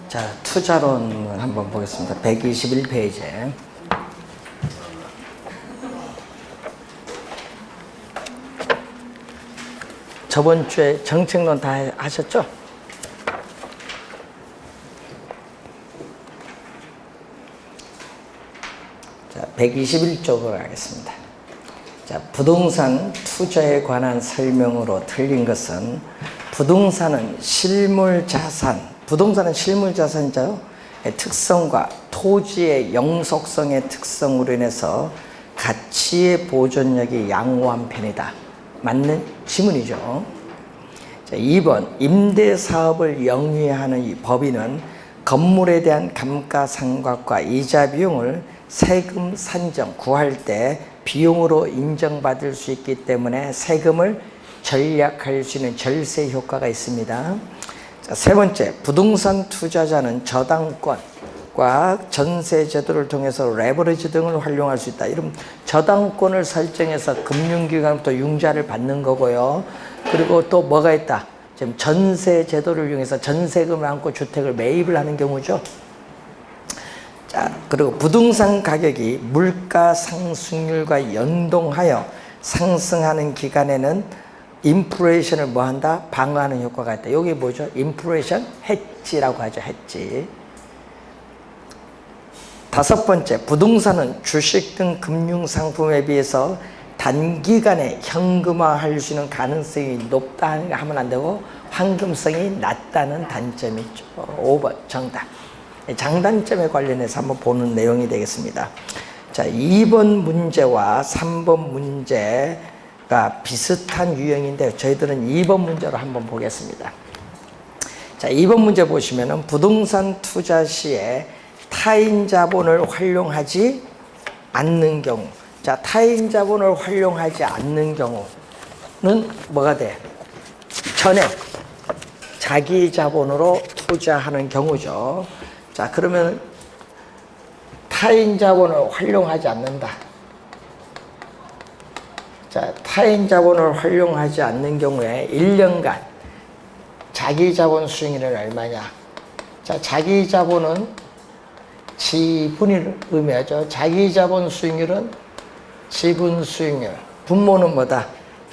자, 투자론을 한번 보겠습니다. 121페이지. 저번 주에 정책론 다 하셨죠? 자, 121쪽으로 가겠습니다. 자, 부동산 투자에 관한 설명으로 틀린 것은 부동산은 실물자산, 부동산은 실물자산이죠. 특성과 토지의 영속성의 특성으로 인해서 가치의 보존력이 양호한 편이다. 맞는 지문이죠. 자, 2번 임대사업을 영위하는 이 법인은 건물에 대한 감가상각과 이자 비용을 세금 산정, 구할 때 비용으로 인정받을 수 있기 때문에 세금을 절약할 수 있는 절세 효과가 있습니다. 자, 세 번째, 부동산 투자자는 저당권과 전세 제도를 통해서 레버리지 등을 활용할 수 있다. 이런 저당권을 설정해서 금융기관부터 융자를 받는 거고요. 그리고 또 뭐가 있다? 지금 전세 제도를 이용해서 전세금을 안고 주택을 매입을 하는 경우죠. 자, 그리고 부동산 가격이 물가 상승률과 연동하여 상승하는 기간에는 인플레이션을 뭐한다? 방어하는 효과가 있다. 이게 뭐죠? 인플레이션 해지라고 하죠. 해지. 다섯 번째, 부동산은 주식 등 금융상품에 비해서 단기간에 현금화할 수 있는 가능성이 높다 하면 안 되고 환금성이 낮다는 단점이 있죠. 5번 정답. 장단점에 관련해서 한번 보는 내용이 되겠습니다. 자, 2번 문제와 3번 문제가 비슷한 유형인데 저희들은 2번 문제로 한번 보겠습니다. 자, 2번 문제 보시면은 부동산 투자 시에 타인 자본을 활용하지 않는 경우. 자, 타인 자본을 활용하지 않는 경우는 뭐가 돼? 전액 자기 자본으로 투자하는 경우죠. 자, 그러면 타인 자본을 활용하지 않는다. 자, 타인 자본을 활용하지 않는 경우에 1년간 자기 자본 수익률은 얼마냐? 자, 자기 자본은 지분을 의미하죠. 자기 자본 수익률은 지분 수익률. 분모는 뭐다?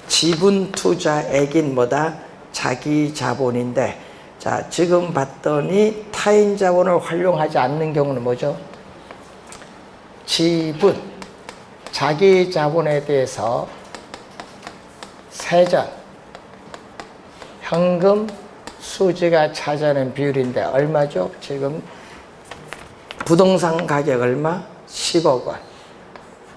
지분 투자액인 뭐다? 자기 자본인데, 자, 지금 봤더니 타인 자본을 활용하지 않는 경우는 뭐죠? 지분, 자기 자본에 대해서 세전, 현금, 수지가 차지하는 비율인데 얼마죠? 지금 부동산 가격 얼마? 10억 원.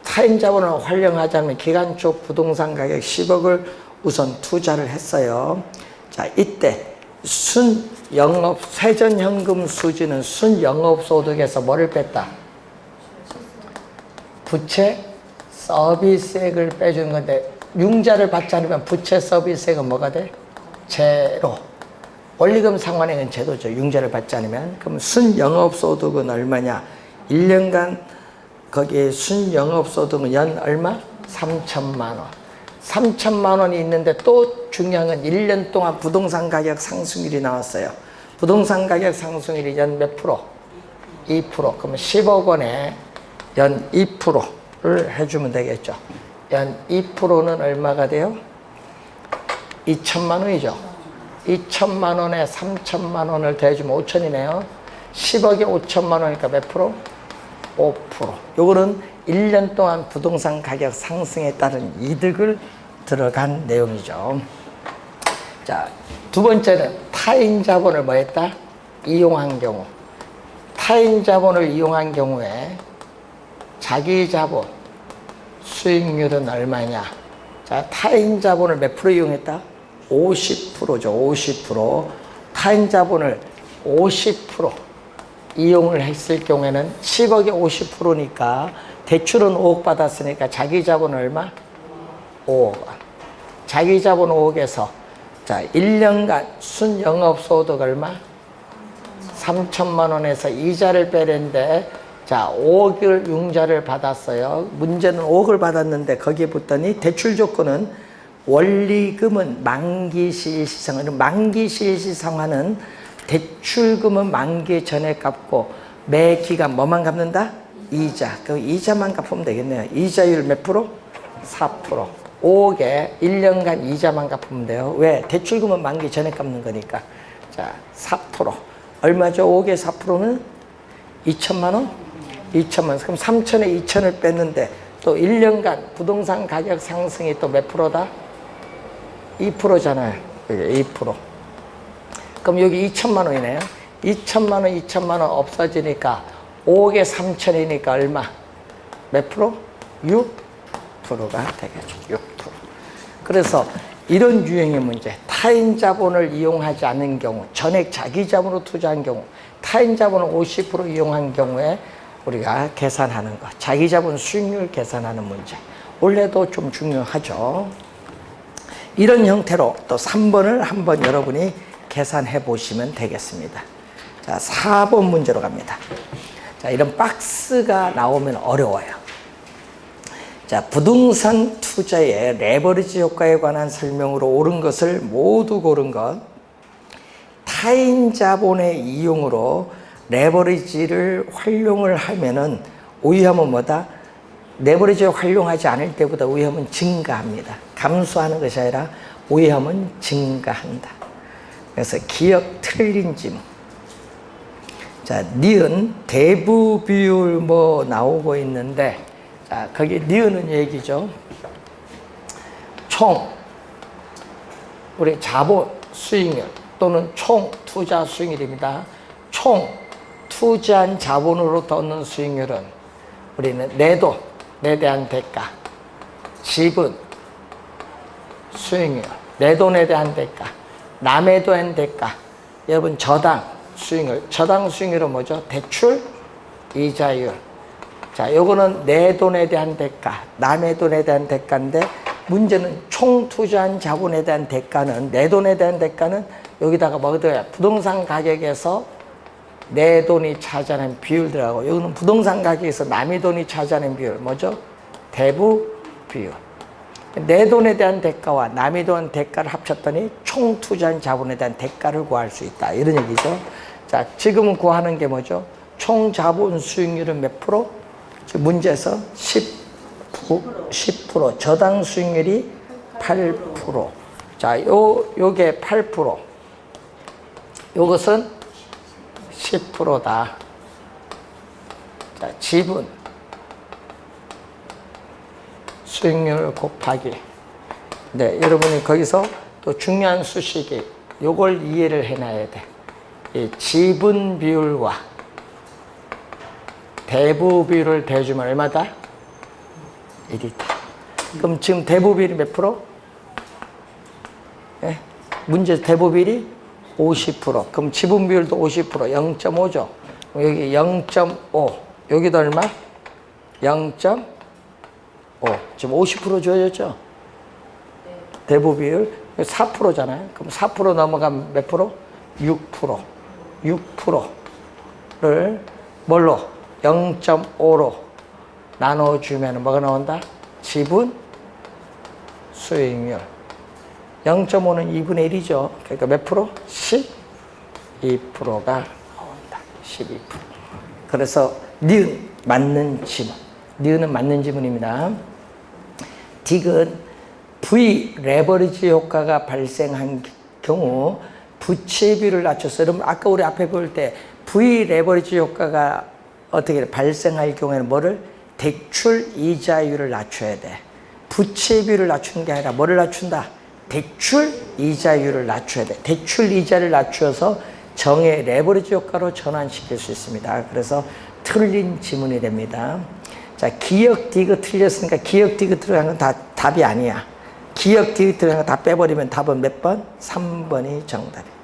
타인 자본을 활용하지 않으면 기간 쪽 부동산 가격 10억을 우선 투자를 했어요. 자, 이때 순영업 세전현금 수지는 순영업소득에서 뭐를 뺐다? 부채 서비스액을 빼주는 건데 융자를 받지 않으면 부채 서비스액은 뭐가 돼? 제로. 원리금 상환액은 제도죠. 융자를 받지 않으면. 그럼 순영업소득은 얼마냐? 1년간 거기에 순영업소득은 연 얼마? 3천만 원. 3천만 원이 있는데 또 중요한 건 1년 동안 부동산 가격 상승률이 나왔어요. 부동산 가격 상승률이 연 몇 프로? 2%. 그러면 10억 원에 연 2%를 해주면 되겠죠. 연 2%는 얼마가 돼요? 2천만 원이죠. 2천만 원에 3천만 원을 더해주면 5천이네요. 10억에 5천만 원이니까 몇 프로? 5%. 요거는 1년 동안 부동산 가격 상승에 따른 이득을 들어간 내용이죠. 자, 두 번째는 타인 자본을 뭐 했다? 이용한 경우. 타인 자본을 이용한 경우에 자기 자본 수익률은 얼마냐? 자, 타인 자본을 몇 프로 이용했다? 50%죠. 50%. 타인 자본을 50% 이용을 했을 경우에는 10억에 50%니까 대출은 5억 받았으니까 자기 자본은 얼마? 5억 원. 자기 자본 5억에서 자, 1년간 순영업소득 얼마? 3천만 원에서 이자를 빼는데 자, 5억을 융자를 받았어요. 문제는 5억을 받았는데 거기에 붙더니 대출 조건은 원리금은 만기시일시상환. 만기시일시상환은 대출금은 만기 전에 갚고 매 기간 뭐만 갚는다? 이자. 그럼 이자만 갚으면 되겠네요. 이자율 몇 프로? 4%. 5억에 1년간 이자만 갚으면 돼요. 왜? 대출금은 만기 전에 갚는 거니까. 자, 4%. 얼마죠? 5억에 4%는 2천만 원? 2천만 원. 그럼 3천에 2천을 뺐는데 또 1년간 부동산 가격 상승이 또 몇 프로다? 2%잖아요. 여기 2%. 그럼 여기 2천만 원이네요. 2천만 원 없어지니까 5억에 3천이니까 얼마? 몇 프로? 6%가 되겠죠. 6%. 그래서 이런 유형의 문제, 타인 자본을 이용하지 않은 경우, 전액 자기 자본으로 투자한 경우, 타인 자본을 50% 이용한 경우에 우리가 계산하는 것, 자기 자본 수익률 계산하는 문제. 원래도 좀 중요하죠. 이런 형태로 또 3번을 한번 여러분이 계산해 보시면 되겠습니다. 자, 4번 문제로 갑니다. 자, 이런 박스가 나오면 어려워요. 자, 부동산 투자의 레버리지 효과에 관한 설명으로 옳은 것을 모두 고른 것. 타인 자본의 이용으로 레버리지를 활용을 하면은 위험은 뭐다? 레버리지를 활용하지 않을 때보다 위험은 증가합니다. 감소하는 것이 아니라 위험은 증가한다. 그래서 기억 틀린 지문. 자, 니은 대부 비율 뭐 나오고 있는데, 자, 거기 니은은 얘기죠. 총 우리 자본 수익률 또는 총 투자 수익률입니다. 총 투자한 자본으로 얻는 수익률은 우리는 내돈, 내 대한 대가, 지분, 수익률, 내 돈에 대한 대가, 남에 대한 대가. 여러분 저당 수익률, 저당 수익률은 뭐죠? 대출, 이자율. 자, 요거는 내 돈에 대한 대가, 남의 돈에 대한 대가인데 문제는 총 투자한 자본에 대한 대가는, 내 돈에 대한 대가는 여기다가 뭐 들어요? 부동산 가격에서 내 돈이 차지하는 비율 들어가고, 여기는 부동산 가격에서 남의 돈이 차지하는 비율, 뭐죠? 대부 비율. 내 돈에 대한 대가와 남의 돈 대가를 합쳤더니 총 투자한 자본에 대한 대가를 구할 수 있다. 이런 얘기죠. 자, 지금은 구하는 게 뭐죠? 총 자본 수익률은 몇 프로? 문제에서 10%. 저당 수익률이 8%. 자, 요게 8%. 요것은 10%다. 자, 지분 수익률 곱하기. 네, 여러분이 거기서 또 중요한 수식이 요걸 이해를 해놔야 돼. 이 지분 비율과 대부 비율을 대주면 얼마다? 1이다. 그럼 지금 대부 비율이 몇 프로? 네? 문제 대부 비율이 50%. 그럼 지분 비율도 50%, 0.5죠. 여기 0.5. 여기도 얼마? 0.5. 지금 50% 주어졌죠? 네. 대부 비율 4%잖아요. 그럼 4% 넘어가면 몇 프로? 6%. 6%를 뭘로? 0.5로 나눠주면 뭐가 나온다? 지분 수익률. 0.5는 2분의 1이죠. 그러니까 몇 프로? 12%가 나온다. 12%. 그래서 니은 맞는 지문. 니은은 맞는 지문입니다. 딕은 V 레버리지 효과가 발생한 경우 부채비율을 낮춰서, 여러분 아까 우리 앞에 볼 때 V 레버리지 효과가 어떻게 발생할 경우에는 뭐를? 대출 이자율을 낮춰야 돼. 부채비율을 낮추는 게 아니라 뭐를 낮춘다? 대출 이자율을 낮춰야 돼. 대출 이자를 낮추어서 정의 레버리지 효과로 전환시킬 수 있습니다. 그래서 틀린 지문이 됩니다. 자, 기억 디귿 틀렸으니까 기억 디귿 들어간 건 다 답이 아니야. 기억 디귿 들어간 거 다 빼버리면 답은 몇 번? 3번이 정답이야.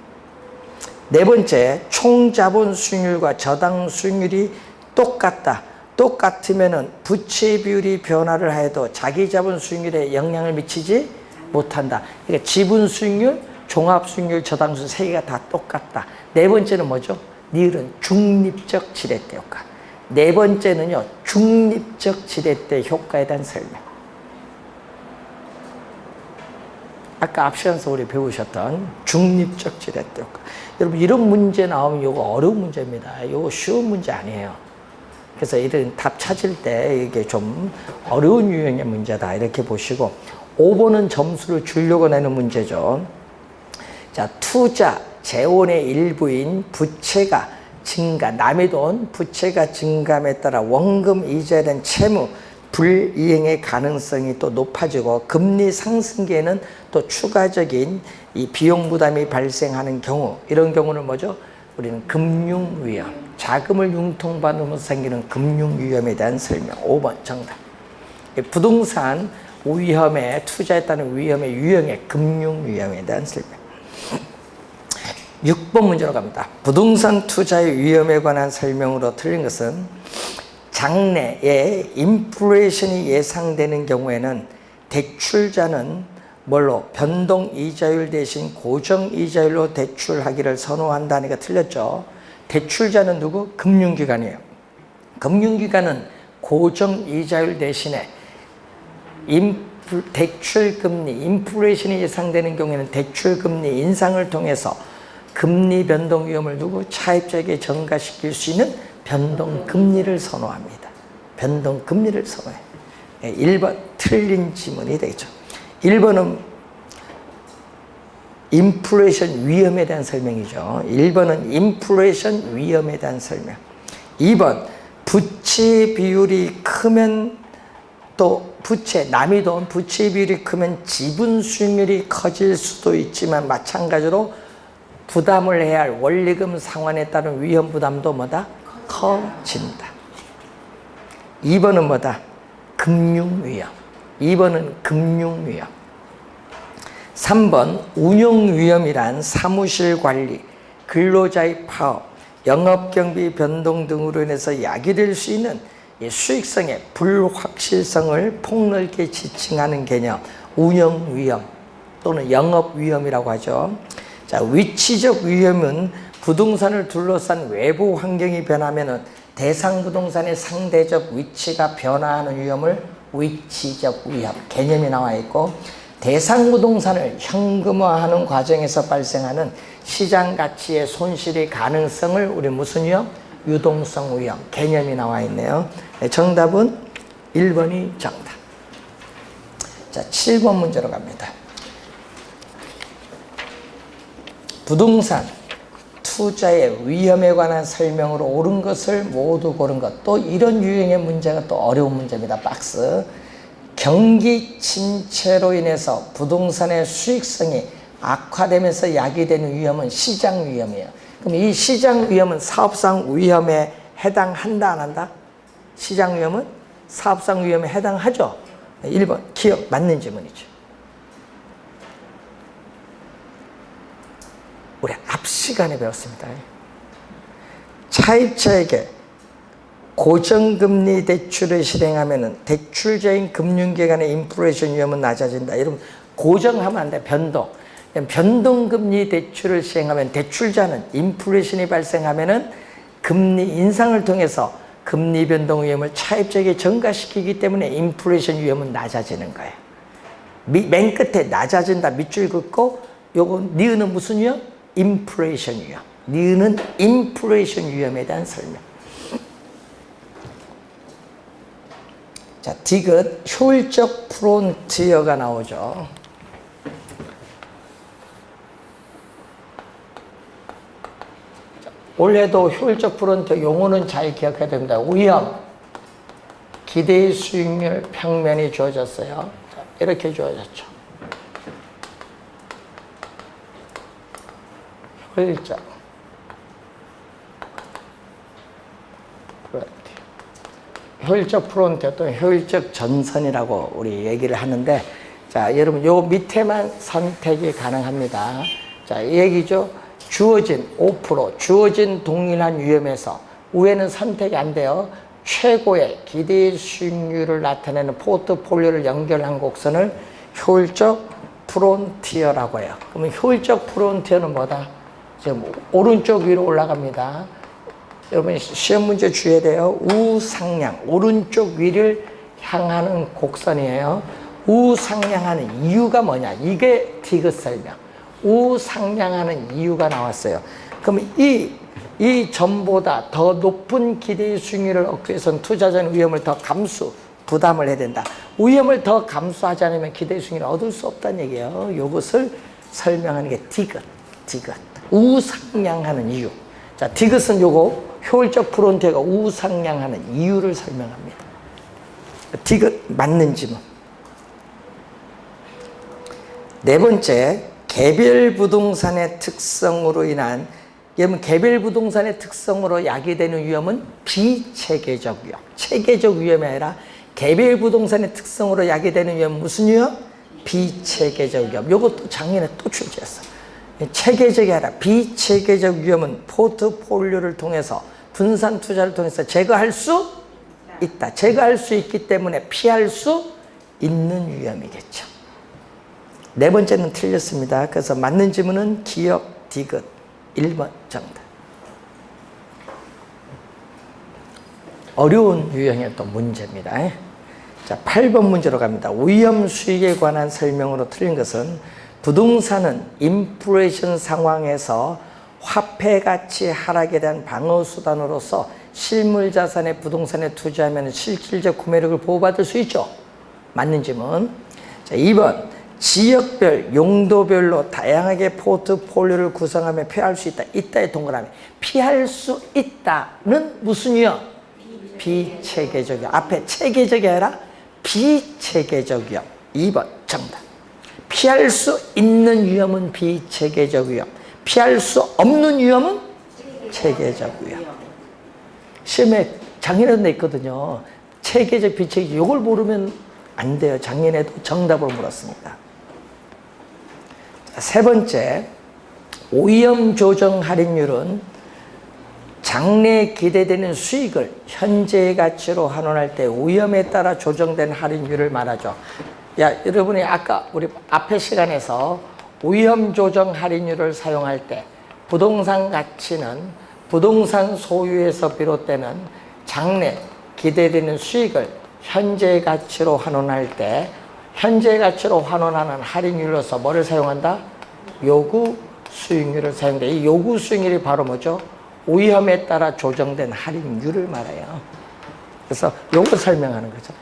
네 번째, 총 자본 수익률과 저당 수익률이 똑같다. 똑같으면은 부채 비율이 변화를 해도 자기 자본 수익률에 영향을 미치지 못한다. 그러니까 지분 수익률, 종합 수익률, 저당 수익률 세 개가 다 똑같다. 네 번째는 뭐죠? 니을은 중립적 지렛대 효과. 네 번째는요, 중립적 지렛대 효과에 대한 설명. 아까 앞시간에서 우리 배우셨던 중립적 지렛대 효과. 여러분 이런 문제 나오면 이거 어려운 문제입니다. 이거 쉬운 문제 아니에요. 그래서 이런 답 찾을 때 이게 좀 어려운 유형의 문제다 이렇게 보시고 5번은 점수를 주려고 내는 문제죠. 자, 투자, 재원의 일부인 부채가 증가, 남의 돈, 부채가 증감에 따라 원금 이자에 대한 채무 불이행의 가능성이 또 높아지고 금리 상승기에는 또 추가적인 이 비용 부담이 발생하는 경우, 이런 경우는 뭐죠? 우리는 금융위험, 자금을 융통받으면서 생기는 금융위험에 대한 설명. 5번 정답. 부동산 위험에 투자했다는 위험의 유형의 금융위험에 대한 설명. 6번 문제로 갑니다. 부동산 투자의 위험에 관한 설명으로 틀린 것은 장래에 인플레이션이 예상되는 경우에는 대출자는 뭘로? 변동이자율 대신 고정이자율로 대출하기를 선호한다니까 틀렸죠. 대출자는 누구? 금융기관이에요. 금융기관은 고정이자율 대신에 대출금리, 인플레이션이 예상되는 경우에는 대출금리 인상을 통해서 금리 변동 위험을 두고 차입자에게 전가시킬 수 있는 변동금리를 선호합니다. 변동금리를 선호해. 1번 틀린 지문이 되죠. 1번은 인플레이션 위험에 대한 설명이죠. 1번은 인플레이션 위험에 대한 설명. 2번 부채 비율이 크면 또 부채, 남의 돈 부채 비율이 크면 지분 수익률이 커질 수도 있지만 마찬가지로 부담을 해야 할 원리금 상환에 따른 위험 부담도 뭐다? 커진다. 2번은 뭐다? 금융위험. 2번은 금융위험. 3번 운영위험이란 사무실 관리, 근로자의 파업, 영업경비 변동 등으로 인해서 야기될 수 있는 수익성의 불확실성을 폭넓게 지칭하는 개념, 운영위험 또는 영업위험이라고 하죠. 자, 위치적 위험은 부동산을 둘러싼 외부 환경이 변하면은 대상 부동산의 상대적 위치가 변화하는 위험을 위치적 위험 개념이 나와 있고, 대상 부동산을 현금화하는 과정에서 발생하는 시장 가치의 손실의 가능성을 우리 무슨 위험? 유동성 위험 개념이 나와 있네요. 네, 정답은 1번이 정답. 자, 7번 문제로 갑니다. 부동산 투자의 위험에 관한 설명으로 옳은 것을 모두 고른 것. 또 이런 유형의 문제가 또 어려운 문제입니다. 박스. 경기 침체로 인해서 부동산의 수익성이 악화되면서 야기되는 위험은 시장 위험이에요. 그럼 이 시장 위험은 사업상 위험에 해당한다 안 한다? 시장 위험은 사업상 위험에 해당하죠. 1번 기억 맞는 질문이죠. 우리 앞 시간에 배웠습니다. 차입자에게 고정금리 대출을 실행하면 대출자인 금융기관의 인플레이션 위험은 낮아진다. 여러분 고정하면 안 돼. 변동금리 대출을 시행하면 대출자는 인플레이션이 발생하면 금리 인상을 통해서 금리 변동 위험을 차입자에게 전가시키기 때문에 인플레이션 위험은 낮아지는 거예요. 맨 끝에 낮아진다 밑줄 긋고 요거 니은은 무슨 위험? 인플레이션 위험. 니은은 인플레이션 위험에 대한 설명. 자, 디귿 효율적 프론티어가 나오죠. 올해도 효율적 프론티어 용어는 잘 기억해야 됩니다. 위험, 기대의 수익률 평면이 주어졌어요. 자, 이렇게 주어졌죠. 효율적 프론티어. 효율적 프론티어 또는 효율적 전선이라고 우리 얘기를 하는데, 자, 여러분 요 밑에만 선택이 가능합니다. 자, 이 얘기죠. 주어진 5%, 주어진 동일한 위험에서 위에는 선택이 안 돼요. 최고의 기대 수익률을 나타내는 포트폴리오를 연결한 곡선을 효율적 프론티어라고 해요. 그러면 효율적 프론티어는 뭐다? 지금 오른쪽 위로 올라갑니다. 여러분 시험 문제 주의해야 돼요. 우상향, 오른쪽 위를 향하는 곡선이에요. 우상향하는 이유가 뭐냐? 이게 디귿 설명. 우상향하는 이유가 나왔어요. 그럼 이 전보다 더 높은 기대의 수익률을 얻기 위해서는 투자자는 위험을 더 부담을 해야 된다. 위험을 더 감수하지 않으면 기대의 수익률을 얻을 수 없다는 얘기예요. 이것을 설명하는 게 디귿. 우상향하는 이유. 자, 디귿은 요거 효율적 프론티어가 우상향하는 이유를 설명합니다. 디귿 맞는 지문. 네 번째, 개별 부동산의 특성으로 인한, 여러분 개별 부동산의 특성으로 야기되는 위험은 비체계적 위험. 체계적 위험이 아니라 개별 부동산의 특성으로 야기되는 위험은 무슨 위험? 비체계적 위험. 이것도 작년에 또 출제했어. 체계적이 아니라 비체계적 위험은 포트폴리오를 통해서 분산 투자를 통해서 제거할 수 있다. 제거할 수 있기 때문에 피할 수 있는 위험이겠죠. 네 번째는 틀렸습니다. 그래서 맞는 지문은 기억 디귿 1번 정답. 어려운 유형의 또 문제입니다. 자, 8번 문제로 갑니다. 위험 수익에 관한 설명으로 틀린 것은 부동산은 인플레이션 상황에서 화폐 가치 하락에 대한 방어 수단으로서 실물 자산의 부동산에 투자하면 실질적 구매력을 보호받을 수 있죠. 맞는 질문. 자, 2번. 지역별, 용도별로 다양하게 포트폴리오를 구성하며 피할 수 있다. 있다의 동그라미. 피할 수 있다는 무슨 위험? 비체계적 위험. 앞에 체계적이 아니라 비체계적 위험. 2번 정답. 피할 수 있는 위험은 비체계적 위험. 피할 수 없는 위험은 체계적 위험. 시험에 작년에도 냈거든요. 체계적, 비체계적. 이걸 모르면 안 돼요. 작년에도 정답을 물었습니다. 세 번째, 오염 조정 할인율은 장래에 기대되는 수익을 현재의 가치로 환원할 때 오염에 따라 조정된 할인율을 말하죠. 야, 여러분이 아까 우리 앞에 시간에서 오염 조정 할인율을 사용할 때 부동산 가치는 부동산 소유에서 비롯되는 장래 기대되는 수익을 현재의 가치로 환원할 때 현재 가치로 환원하는 할인율로서 뭐를 사용한다? 요구 수익률을 사용한다. 이 요구 수익률이 바로 뭐죠? 오염에 따라 조정된 할인율을 말해요. 그래서 요걸 설명하는 거죠.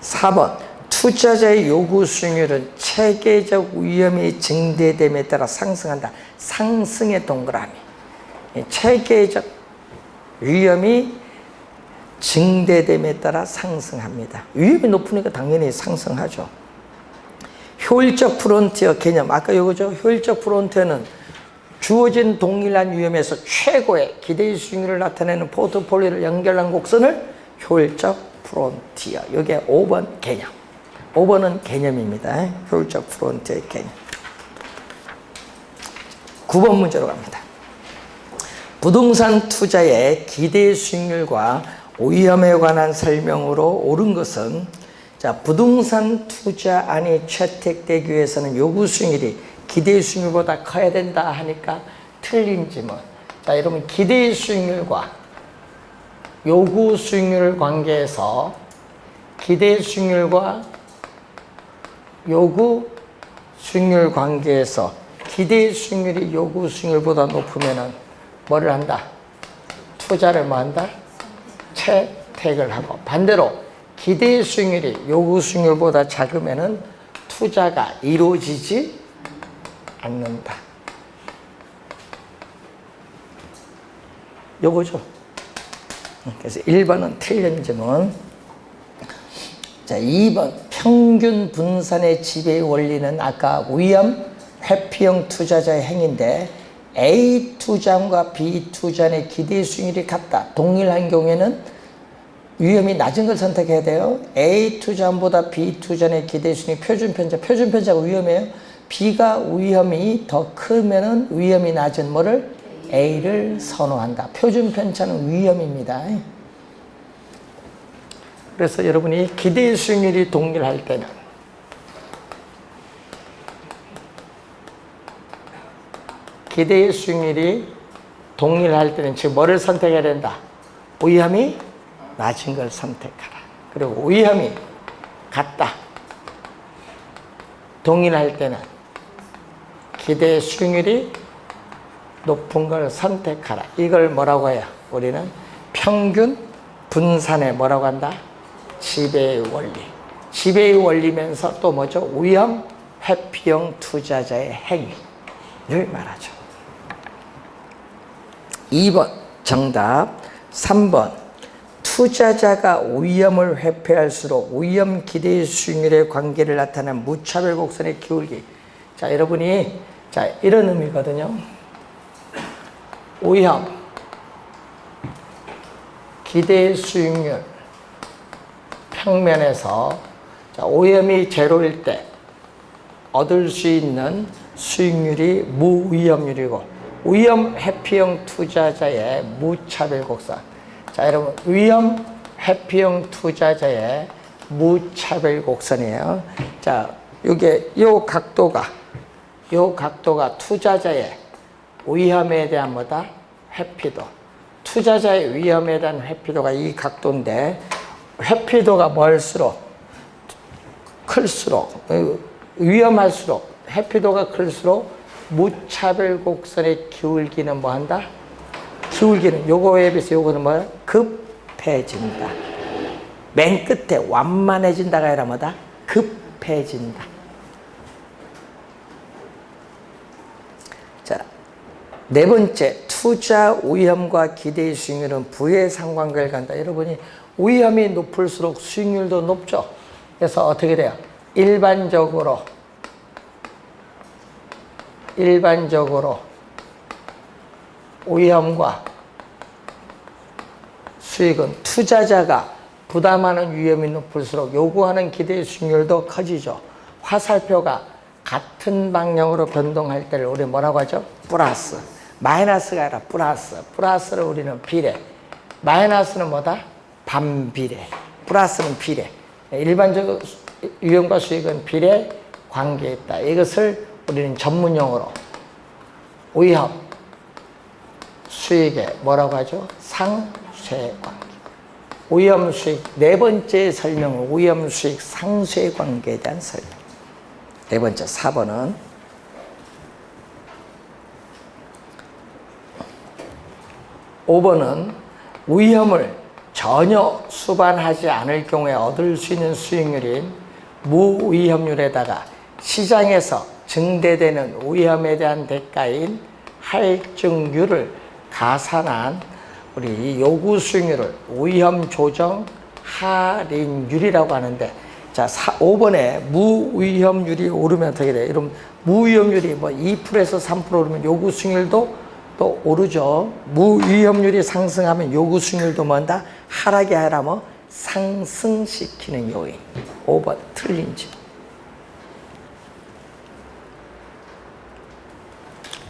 4번. 투자자의 요구 수익률은 체계적 위험이 증대됨에 따라 상승한다. 상승의 동그라미. 체계적 위험이 증대됨에 따라 상승합니다. 위험이 높으니까 당연히 상승하죠. 효율적 프론티어 개념, 아까 이거죠. 효율적 프론티어는 주어진 동일한 위험에서 최고의 기대의 수익률을 나타내는 포트폴리오를 연결한 곡선을 효율적 프론티어. 이게 5번 개념. 5번은 개념입니다. 효율적 프론티어의 개념. 9번 문제로 갑니다. 부동산 투자의 기대 수익률과 오염에 관한 설명으로 옳은 것은, 자, 부동산 투자안이 채택되기 위해서는 요구 수익률이 기대 수익률보다 커야 된다 하니까 틀린 질문. 자, 여러분 기대 수익률과 요구 수익률 관계에서 기대 수익률과 요구 수익률 관계에서 기대 수익률이 요구 수익률보다 높으면은 뭐를 한다? 투자를 뭐 한다? 채택을 하고, 반대로 기대 수익률이 요구 수익률보다 작으면은 투자가 이루어지지 않는다. 요거죠. 그래서 1번은 틀린 질문. 자, 2번 평균 분산의 지배의 원리는 아까 위험 회피형 투자자의 행위인데 A 투자원과 B 투자원의 기대 수익률이 같다. 동일한 경우에는 위험이 낮은 걸 선택해야 돼요. A 투자원보다 B 투자원의 기대 수익률이 표준편차. 표준편차가 위험해요. B가 위험이 더 크면은 위험이 낮은 뭐를? A를 선호한다. 표준편차는 위험입니다. 그래서 여러분이 기대 수익률이 동일할 때는 기대의 수익률이 동일할 때는 지금 뭐를 선택해야 된다? 위험이 낮은 걸 선택하라. 그리고 위험이 같다. 동일할 때는 기대 수익률이 높은 걸 선택하라. 이걸 뭐라고 해요? 우리는 평균 분산의 뭐라고 한다? 지배의 원리. 지배의 원리면서 또 뭐죠? 위험 회피형 투자자의 행위를 말하죠. 2번 정답. 3번 투자자가 위험을 회피할수록 위험 기대 수익률의 관계를 나타낸 무차별 곡선의 기울기. 자, 여러분이 자 이런 의미거든요. 위험 기대 수익률 평면에서 자, 오염이 제로일 때 얻을 수 있는 수익률이 무위험률이고 위험 회피형 투자자의 무차별 곡선. 자, 여러분 위험 회피형 투자자의 무차별 곡선이에요. 자, 이게 요 각도가 투자자의 위험에 대한 뭐다? 회피도. 투자자의 위험에 대한 회피도가 이 각도인데 회피도가 클수록 위험할수록 회피도가 클수록 무차별 곡선의 기울기는 뭐한다? 기울기는 요거에 비해서 요거는 뭐야? 급해진다. 맨 끝에 완만해진다가 아니라 뭐다? 급해진다. 자, 네 번째, 투자 위험과 기대의 수익률은 부의 상관관계를 갖는다. 여러분이 위험이 높을수록 수익률도 높죠. 그래서 어떻게 돼요? 일반적으로 위험과 수익은 투자자가 부담하는 위험이 높을수록 요구하는 기대의 수익률도 커지죠. 화살표가 같은 방향으로 변동할 때를 우리 뭐라고 하죠? 플러스. 마이너스가 아니라 플러스. 플러스를 우리는 비례. 마이너스는 뭐다? 반비례. 플러스는 비례. 일반적 위험과 수익은 비례 관계에 있다. 이것을 우리는 전문용어로 위험, 수익에 뭐라고 하죠? 상쇄관계. 위험, 수익. 네 번째 설명은 위험, 수익, 상쇄관계에 대한 설명. 네 번째, 4번은 5번은 위험을 전혀 수반하지 않을 경우에 얻을 수 있는 수익률인 무위험률에다가 시장에서 증대되는 위험에 대한 대가인 할증률을 가산한 우리 요구 수익률을 위험 조정 할인율이라고 하는데, 자, 5번에 무위험률이 오르면 어떻게 돼요? 여러분, 무위험률이 뭐 2%에서 3% 오르면 요구 수익률도 또 오르죠. 무위험률이 상승하면 요구 수익률도 뭔다? 하락이 아니라 뭐 상승시키는 요인. 5번 틀린 집.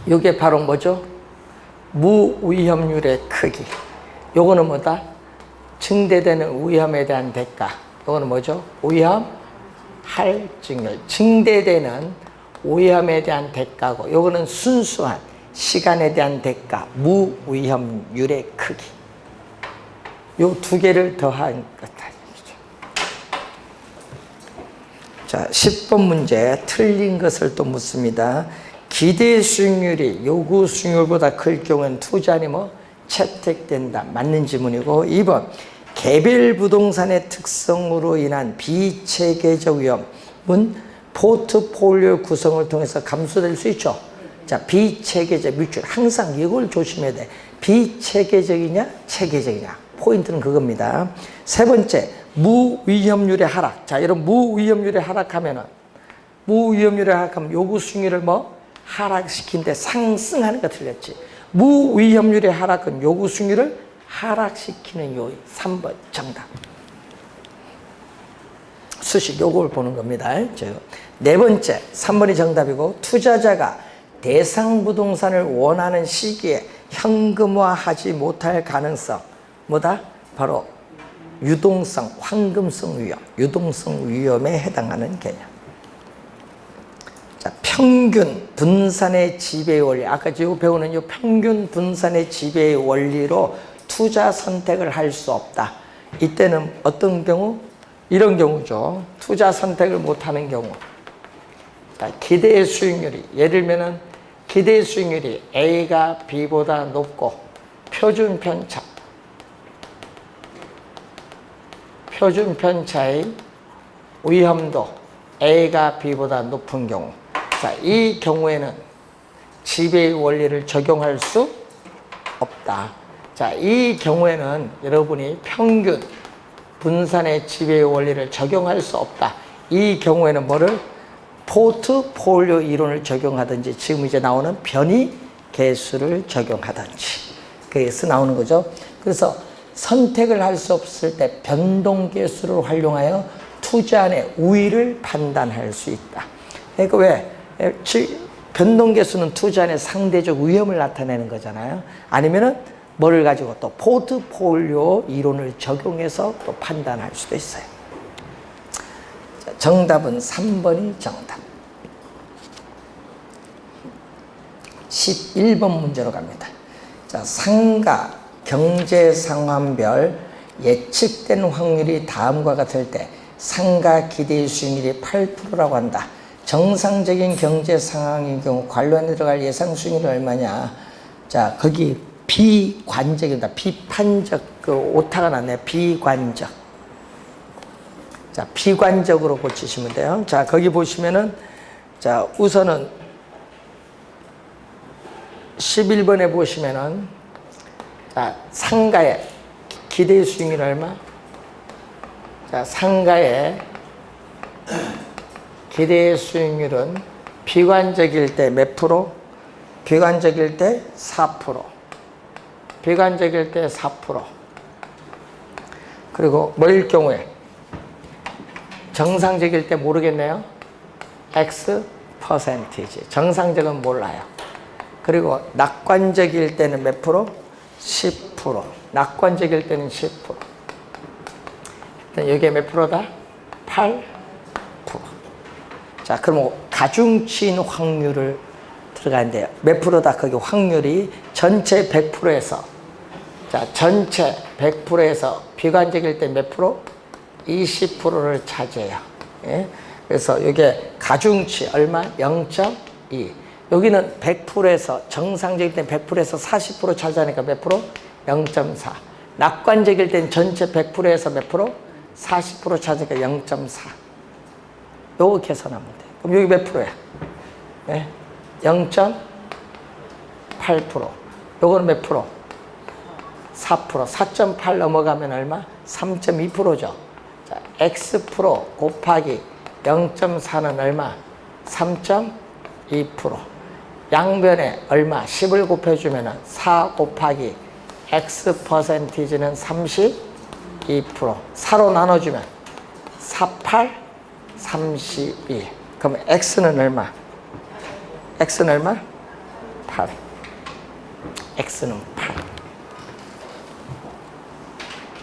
이게 바로 뭐죠? 무위험률의 크기. 요거는 뭐다? 증대되는 위험에 대한 대가. 요거는 뭐죠? 위험 할증률. 증대되는 위험에 대한 대가고, 요거는 순수한 시간에 대한 대가, 무위험률의 크기. 요 두 개를 더한 것 아니죠. 자, 10번 문제 틀린 것을 또 묻습니다. 기대 수익률이 요구 수익률보다 클 경우에는 투자니 뭐 채택된다. 맞는 지문이고, 2번 개별 부동산의 특성으로 인한 비체계적 위험은 포트폴리오 구성을 통해서 감소될 수 있죠. 자, 비체계적 뮤추얼. 항상 이걸 조심해야 돼. 비체계적이냐, 체계적이냐. 포인트는 그겁니다. 세 번째, 무위험률의 하락. 자, 이런 무위험률의 하락하면은, 요구 수익률을 뭐 하락시킨데 상승하는 거 틀렸지. 무위험률의 하락은 요구 수익률을 하락시키는 요인. 3번 정답. 수식 요걸 보는 겁니다. 네 번째, 3번이 정답이고, 투자자가 대상 부동산을 원하는 시기에 현금화하지 못할 가능성. 뭐다? 바로 유동성, 황금성 위험. 유동성 위험에 해당하는 개념. 자, 평균 분산의 지배의 원리. 아까 지금 배우는 이 평균 분산의 지배의 원리로 투자 선택을 할 수 없다. 이때는 어떤 경우? 이런 경우죠. 투자 선택을 못하는 경우. 자, 기대의 수익률이 예를 들면은 기대 수익률이 A가 B보다 높고 표준 편차의 위험도 A가 B보다 높은 경우, 자, 이 경우에는 지배의 원리를 적용할 수 없다. 자, 이 경우에는 여러분이 평균 분산의 지배의 원리를 적용할 수 없다. 이 경우에는 뭐를? 포트폴리오 이론을 적용하든지, 지금 이제 나오는 변이 계수를 적용하든지, 그래서 나오는 거죠. 그래서 선택을 할 수 없을 때 변동 계수를 활용하여 투자안의 우위를 판단할 수 있다. 그러니까 왜? 변동 계수는 투자안의 상대적 위험을 나타내는 거잖아요. 아니면은 뭐를 가지고 또 포트폴리오 이론을 적용해서 또 판단할 수도 있어요. 자, 정답은 3번이 정답. 11번 문제로 갑니다. 자, 상가 경제 상황별 예측된 확률이 다음과 같을 때 상가 기대 수익률이 8%라고 한다. 정상적인 경제 상황인 경우 관련에 들어갈 예상 수익률이 얼마냐? 자, 거기 비관적이다. 비판적, 그 오타가 났네요. 비관적. 자, 비관적으로 고치시면 돼요. 자, 거기 보시면은, 자, 우선은 11번에 보시면은, 자, 상가의 기대 수익률 얼마? 자, 상가의 기대 수익률은 비관적일 때 몇 프로? 비관적일 때 4%. 비관적일 때 4%. 그리고 뭐일 경우에? 정상적일 때 모르겠네요. X 퍼센티지. 정상적은 몰라요. 그리고 낙관적일 때는 몇 프로? 10%. 낙관적일 때는 10%. 여기에 몇 프로다? 8%. 자, 그럼 가중치인 확률을 들어가는데요. 몇 프로다? 거기 확률이 전체 100%에서, 자, 전체 100%에서 비관적일 때 몇 프로? 20%를 차지해요. 예? 그래서 이게 가중치 얼마? 0.2. 여기는 100%에서, 정상적일 때 100%에서 40% 차지하니까 몇 프로? 0.4. 낙관적일 땐 전체 100%에서 몇 프로? 40% 차지하니까 0.4. 요거 계산하면 돼. 그럼 여기 몇 프로야? 네? 0.8%. 요거는 몇 프로? 4%. 4.8 넘어가면 얼마? 3.2%죠. 자, X 프로 곱하기 0.4는 얼마? 3.2%. 양변에 얼마? 10을 곱해주면 4 곱하기 X 퍼센티지는 32%. 4로 나눠주면 48, 32. 그럼 X는 얼마? X는 얼마? 8. X는 8.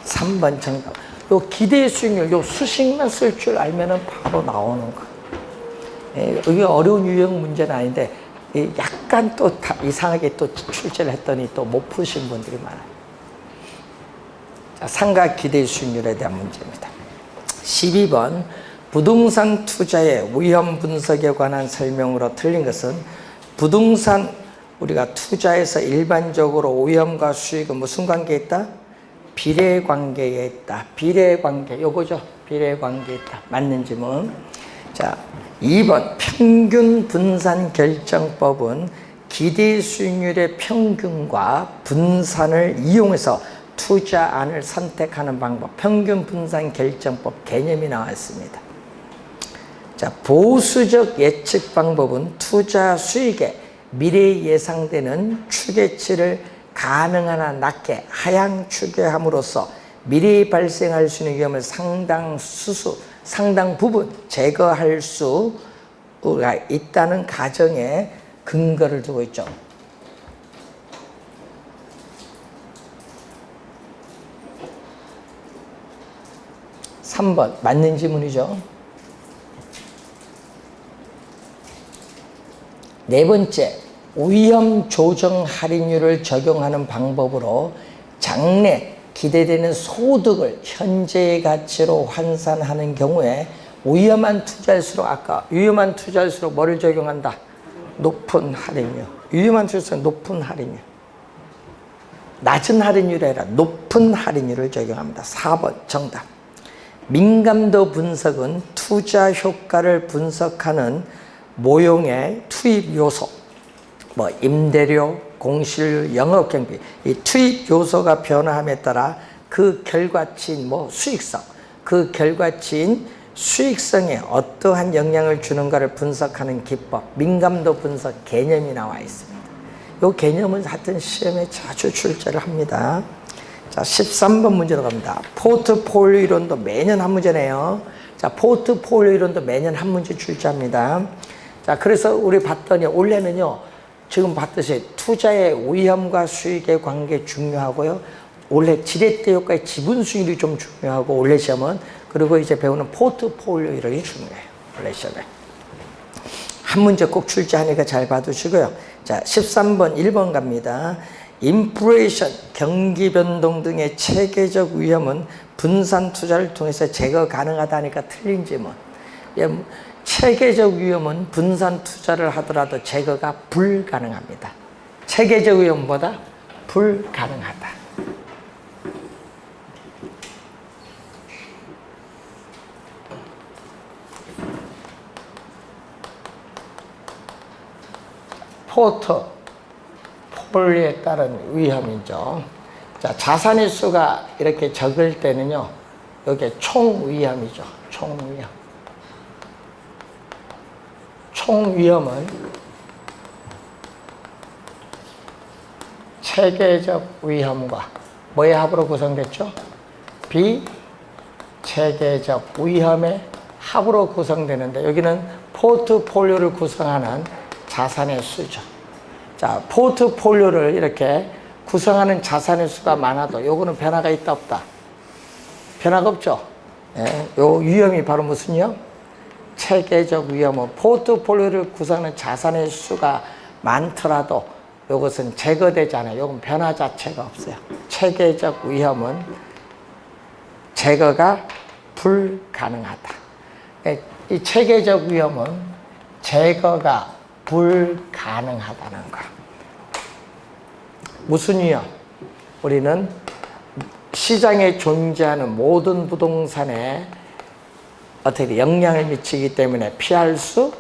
3번 정답. 요 기대 수익률, 요 수식만 쓸 줄 알면은 바로 나오는 거. 예, 이게 어려운 유형 문제는 아닌데, 약간 또 이상하게 또 출제를 했더니 또 못 푸신 분들이 많아요. 자, 상가 기대 수익률에 대한 문제입니다. 12번. 부동산 투자의 위험 분석에 관한 설명으로 틀린 것은, 부동산 우리가 투자에서 일반적으로 위험과 수익은 무슨 관계에 있다? 비례관계에 있다. 비례관계, 요거죠. 비례관계에 있다. 맞는지 뭐. 자, 2번 평균 분산 결정법은 기대 수익률의 평균과 분산을 이용해서 투자안을 선택하는 방법, 평균 분산 결정법 개념이 나와 있습니다. 자, 보수적 예측 방법은 투자 수익의 미래에 예상되는 추계치를 가능한 한 낮게 하향 추계함으로써 미래에 발생할 수 있는 위험을 상당 부분 제거할 수가 있다는 가정에 근거를 두고 있죠. (3번) 맞는 지문이죠. 네 번째, 위험 조정 할인율을 적용하는 방법으로 장래 기대되는 소득을 현재의 가치로 환산하는 경우에 위험한 투자일수록, 아까 위험한 투자일수록 뭐를 적용한다? 높은 할인율. 위험한 수익성 높은 할인율. 낮은 할인율이 아니라 높은 할인율을 적용합니다. 4번 정답. 민감도 분석은 투자 효과를 분석하는 모형의 투입 요소, 뭐 임대료, 공실, 영업 경비, 이 투입 요소가 변화함에 따라 그 결과치인 뭐 수익성, 그 결과치인 수익성에 어떠한 영향을 주는가를 분석하는 기법, 민감도 분석 개념이 나와 있습니다. 이 개념은 하여튼 시험에 자주 출제를 합니다. 자, 13번 문제로 갑니다. 포트폴리오 이론도 매년 한 문제네요. 자, 포트폴리오 이론도 매년 한 문제 출제합니다. 자, 그래서 우리 봤더니 올해는요, 지금 봤듯이 투자의 위험과 수익의 관계 중요하고요. 올해 지렛대 효과의 지분 수익이 좀 중요하고, 올해 시험은. 그리고 이제 배우는 포트폴리오 이론이 중요해요. 올해 시험에. 한 문제 꼭 출제하니까 잘 봐두시고요. 자, 13번 1번 갑니다. 인플레이션, 경기 변동 등의 체계적 위험은 분산 투자를 통해서 제거 가능하다니까 틀린 질문. 체계적 위험은 분산 투자를 하더라도 제거가 불가능합니다. 체계적 위험보다 불가능하다. 포트폴리오에 따른 위험이죠. 자, 자산의 수가 이렇게 적을 때는요, 이게 총 위험이죠. 총 위험. 총 위험은 체계적 위험과 뭐의 합으로 구성됐죠? 비체계적 위험의 합으로 구성되는데, 여기는 포트폴리오를 구성하는 자산의 수죠. 자, 포트폴리오를 이렇게 구성하는 자산의 수가 많아도 요거는 변화가 있다 없다? 변화가 없죠. 예, 요 위험이 바로 무슨 위험? 체계적 위험은 포트폴리오를 구성하는 자산의 수가 많더라도 요것은 제거되지 않아요. 요건 변화 자체가 없어요. 체계적 위험은 제거가 불가능하다. 이 체계적 위험은 제거가 불가능하다는 거. 무슨 위험? 우리는 시장에 존재하는 모든 부동산에 어떻게 영향을 미치기 때문에 피할 수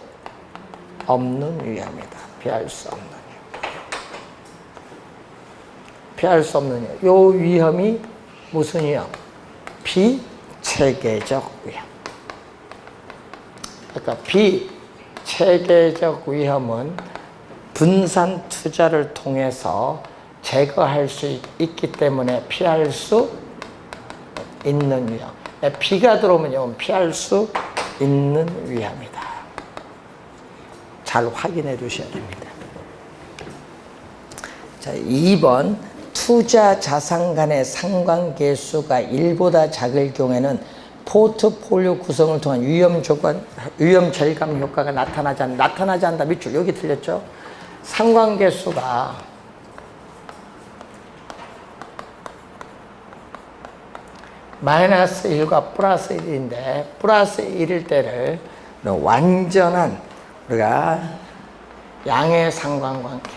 없는 위험이다. 피할 수 없는 위험. 피할 수 없는 위험. 요 위험이 무슨 위험? 비체계적 위험. 그러니까 비체계적 위험은 분산 투자를 통해서 제거할 수 있기 때문에 피할 수 있는 위험. 비가 들어오면 이건 피할 수 있는 위험이다. 잘 확인해 두셔야 됩니다. 자, 2번 투자 자산 간의 상관계수가 1보다 작을 경우에는 포트폴리오 구성을 통한 위험 절감 효과가 나타나지 않는다. 밑줄 여기 틀렸죠? 상관계수가 마이너스 1과 플러스 1인데 플러스 1일 때를 완전한 우리가 양의 상관관계.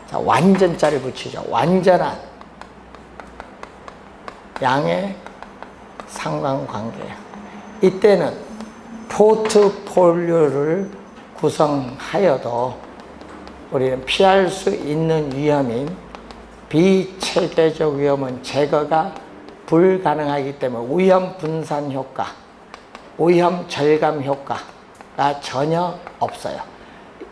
자, 완전자를 붙이죠. 완전한 양의 상관관계예요. 이때는 포트폴리오를 구성하여도 우리는 피할 수 있는 위험인 비체계적 위험은 제거가 불가능하기 때문에 위험 분산 효과, 위험 절감 효과가 전혀 없어요.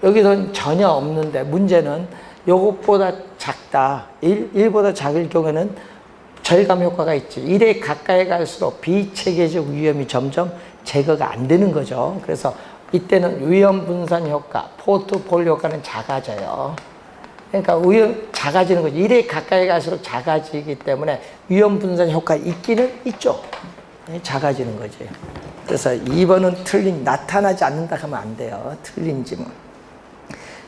여기서는 전혀 없는데 문제는 요것보다 작다. 1보다 작을 경우에는 절감 효과가 있지. 1에 가까이 갈수록 비체계적 위험이 점점 제거가 안 되는 거죠. 그래서 이때는 위험 분산 효과, 포트폴리오 효과는 작아져요. 그러니까 위험 작아지는 거지. 1에 가까이 갈수록 작아지기 때문에 위험 분산 효과 있기는 있죠. 작아지는 거지. 그래서 2번은 나타나지 않는다 하면 안 돼요. 틀린 질문.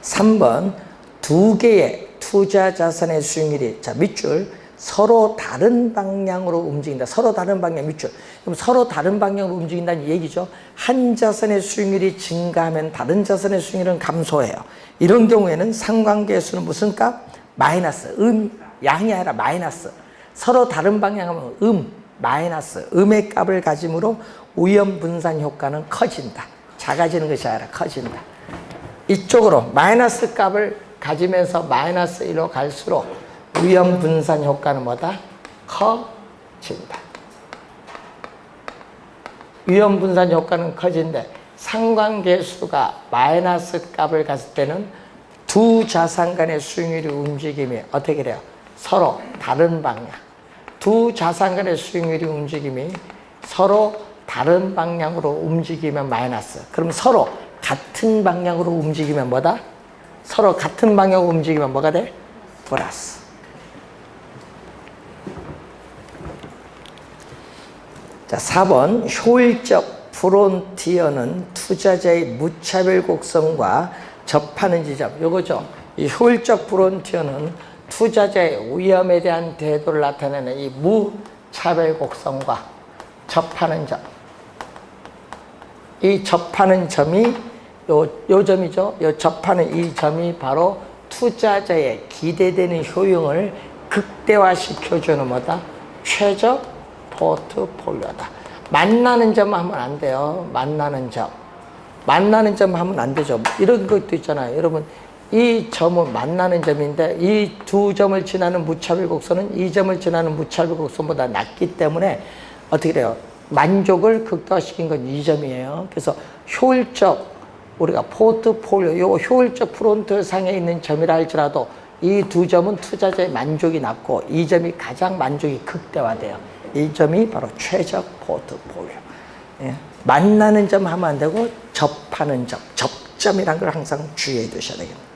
3번 두 개의 투자 자산의 수익률이, 자, 밑줄, 서로 다른 방향으로 움직인다. 서로 다른 방향 밑줄. 그럼 서로 다른 방향으로 움직인다는 얘기죠. 한 자선의 수익률이 증가하면 다른 자선의 수익률은 감소해요. 이런 경우에는 상관계수는 무슨 값? 마이너스. 양이 아니라 마이너스. 서로 다른 방향하면 마이너스. 음의 값을 가짐으로 위험 분산 효과는 커진다. 작아지는 것이 아니라 커진다. 이쪽으로 마이너스 값을 가지면서 마이너스 1로 갈수록 위험 분산 효과는 뭐다? 커진다. 위험 분산 효과는 커진데 상관계수가 마이너스 값을 갔을 때는 두 자산 간의 수익률이 움직임이 어떻게 돼요? 서로 다른 방향. 두 자산 간의 수익률이 움직임이 서로 다른 방향으로 움직이면 마이너스. 그럼 서로 같은 방향으로 움직이면 뭐다? 서로 같은 방향으로 움직이면 뭐가 돼? 플러스. 자, 4번 효율적 프론티어는 투자자의 무차별 곡선과 접하는 지점. 요거죠. 이 효율적 프론티어는 투자자의 위험에 대한 태도를 나타내는 이 무차별 곡선과 접하는 점. 이 접하는 점이 요 점이죠. 요 접하는 이 점이 바로 투자자의 기대되는 효용을 극대화시켜주는 뭐다? 최적 포트폴리오다. 만나는 점 하면 안 돼요. 만나는 점. 만나는 점 하면 안 되죠. 이런 것도 있잖아요. 여러분, 이 점은 만나는 점인데 이 두 점을 지나는 무차별 곡선은 이 점을 지나는 무차별 곡선보다 낮기 때문에 어떻게 돼요? 만족을 극대화시킨 건 이 점이에요. 그래서 효율적, 우리가 포트폴리오, 요 효율적 프론트 상에 있는 점이라 할지라도 이 두 점은 투자자의 만족이 낮고 이 점이 가장 만족이 극대화돼요. 이 점이 바로 최적 포트폴리오. 예. 만나는 점 하면 안 되고 접하는 점, 접점이라는 걸 항상 주의해 두셔야 되겠습니다.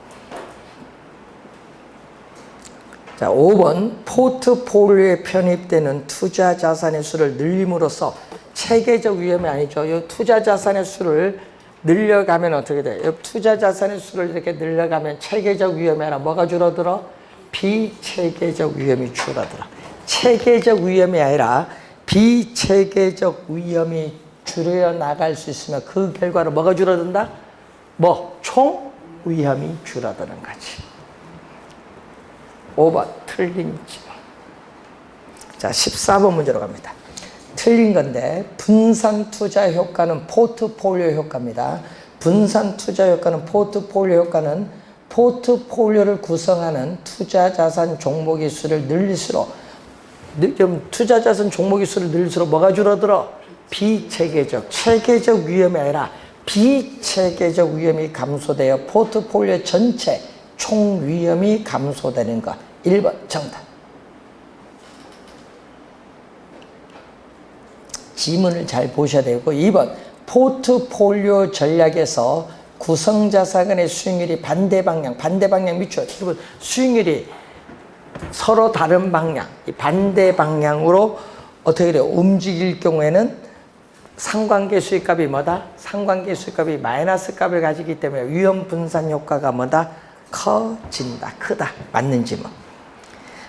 자, 5번 포트폴리오에 편입되는 투자 자산의 수를 늘림으로써 체계적 위험이 아니죠. 이 투자 자산의 수를 늘려가면 어떻게 돼요? 이 투자 자산의 수를 이렇게 늘려가면 체계적 위험이 아니라 뭐가 줄어들어? 비체계적 위험이 줄어들어. 체계적 위험이 아니라 비체계적 위험이 줄여 나갈 수 있으면 그 결과로 뭐가 줄어든다? 총 위험이 줄어드는 거지. 5번 틀린 지문. 자, 14번 문제로 갑니다. 틀린 건데 분산 투자 효과는 포트폴리오 효과입니다. 분산 투자 효과는 포트폴리오 효과는 포트폴리오를 구성하는 투자 자산 종목의 수를 늘릴수록 투자 자산 종목의 수를 늘릴수록 뭐가 줄어들어? 비체계적, 체계적 위험이 아니라 비체계적 위험이 감소되어 포트폴리오 전체 총 위험이 감소되는 것. 1번 정답. 지문을 잘 보셔야 되고 2번 포트폴리오 전략에서 구성자산 간의 수익률이 반대 방향 밑줄. 여러분, 수익률이 서로 다른 방향, 반대 방향으로 어떻게 돼요? 움직일 경우에는 상관계 수익값이 뭐다? 상관계 수익값이 마이너스 값을 가지기 때문에 위험 분산 효과가 뭐다? 커진다. 크다. 맞는 지문.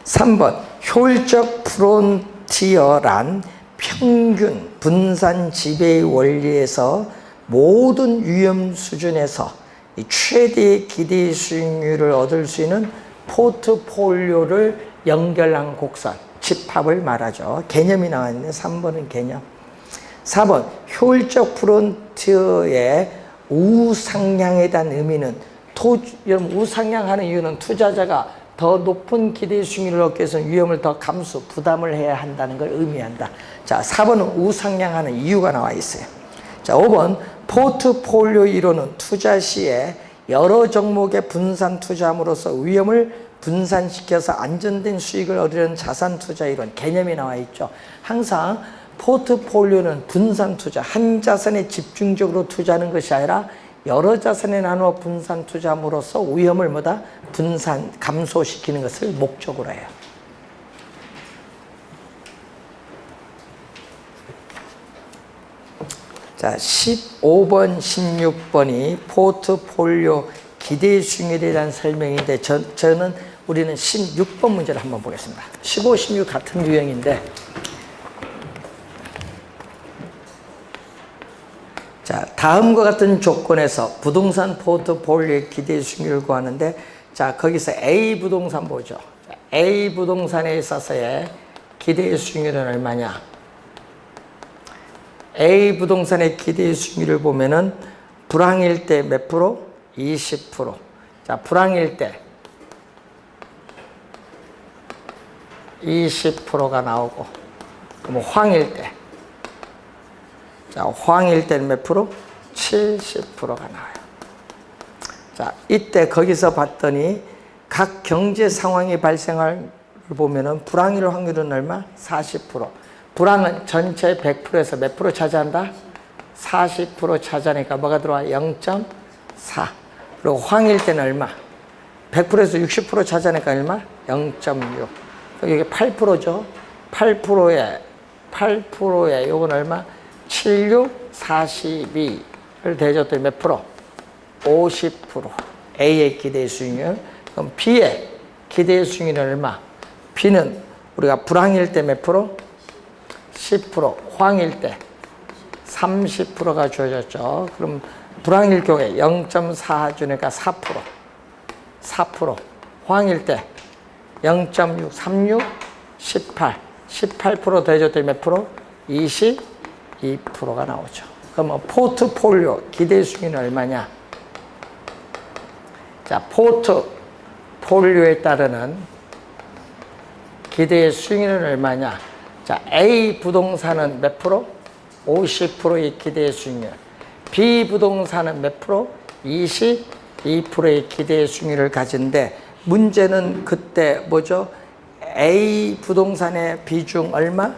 3번 효율적 프론티어란 평균 분산 지배의 원리에서 모든 위험 수준에서 최대의 기대 수익률을 얻을 수 있는 포트폴리오를 연결한 곡선, 집합을 말하죠. 개념이 나와 있는데 3번은 개념. 4번 효율적 프론티어의 우상향에 대한 의미는 여러분, 우상향하는 이유는 투자자가 더 높은 기대 수익률을 얻기 위해서는 위험을 더 부담을 해야 한다는 걸 의미한다. 자, 4번은 우상향하는 이유가 나와 있어요. 자, 5번 포트폴리오 이론은 투자 시에 여러 종목의 분산 투자함으로써 위험을 분산시켜서 안전된 수익을 얻으려는 자산 투자 이론 개념이 나와 있죠. 항상 포트폴리오는 분산 투자, 한 자산에 집중적으로 투자하는 것이 아니라 여러 자산에 나누어 분산 투자함으로써 위험을 감소시키는 것을 목적으로 해요. 자, 15번, 16번이 포트폴리오 기대 수익률에 대한 설명인데 저는 우리는 16번 문제를 한번 보겠습니다. 15, 16 같은 유형인데, 자, 다음과 같은 조건에서 부동산 포트폴리오의 기대 수익률을 구하는데, 자, 거기서 A 부동산 보죠. A 부동산에 있어서의 기대 수익률은 얼마냐? A 부동산의 기대 수익률을 보면은 불황일 때 몇 프로? 20%. 자, 불황일 때 20%가 나오고, 그럼 황일 때, 자, 황일 때는 몇 프로? 70%가 나와요. 자, 이때 거기서 봤더니 각 경제 상황이 발생할 보면은 불황일 확률은 얼마? 40%. 불황은 전체 100%에서 몇 프로 차지한다? 40% 차지하니까 뭐가 들어와? 0.4. 그리고 황일 때는 얼마? 100%에서 60% 차지하니까 얼마? 0.6. 여기 8%죠. 8%에 요건 얼마? 76, 42를 대줬더니 몇 프로? 50%. A의 기대 수익률. 그럼 B의 기대 수익률은 얼마? B는 우리가 불황일 때 몇 프로? 10%. 황일 때 30%가 주어졌죠. 그럼 불황일 경우에 0.4 주니까 4%. 4%. 황일 때 0.6, 36, 18. 18% 더해줬더니 몇 프로? 22%가 나오죠. 그럼 포트폴리오 기대 수익률은 얼마냐? 자, 포트폴리오에 따르는 기대 수익률은 얼마냐? 자, A 부동산은 몇 프로? 50%의 기대 수익률. B 부동산은 몇 프로? 22%의 기대 수익률을 가진데, 문제는 그때 뭐죠? A 부동산의 비중 얼마?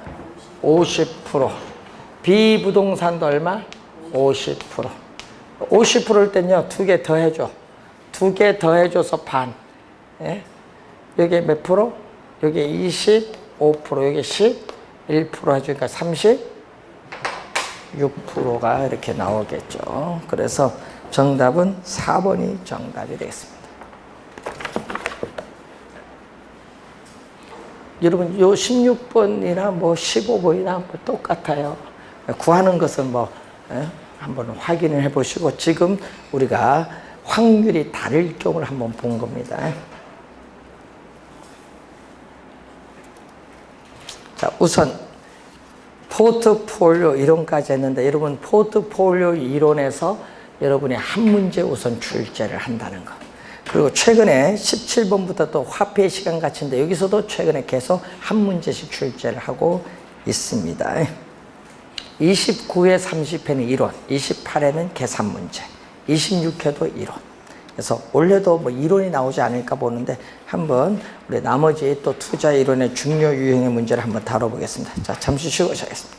50%. B 부동산도 얼마? 50%. 50%일 땐요, 두 개 더 해줘. 두 개 더 해줘서 반. 예? 여기 몇 프로? 여기 25%, 여기 11% 해주니까 36%가 이렇게 나오겠죠. 그래서 정답은 4번이 정답이 되겠습니다. 여러분, 요 16번이나 뭐 15번이나 뭐 똑같아요. 구하는 것은 뭐, 한번 확인을 해 보시고, 지금 우리가 확률이 다를 경우를 한번 본 겁니다. 자, 우선 포트폴리오 이론까지 했는데, 여러분 포트폴리오 이론에서 여러분이 한 문제 우선 출제를 한다는 거. 그리고 최근에 17번부터 또 화폐 시간 같은데, 여기서도 최근에 계속 한 문제씩 출제를 하고 있습니다. 29회 30회는 이론, 28회는 계산 문제, 26회도 이론. 그래서 올해도 뭐 이론이 나오지 않을까 보는데, 한번 우리 나머지 또 투자 이론의 중요 유형의 문제를 한번 다뤄보겠습니다. 자, 잠시 쉬고 시작하겠습니다.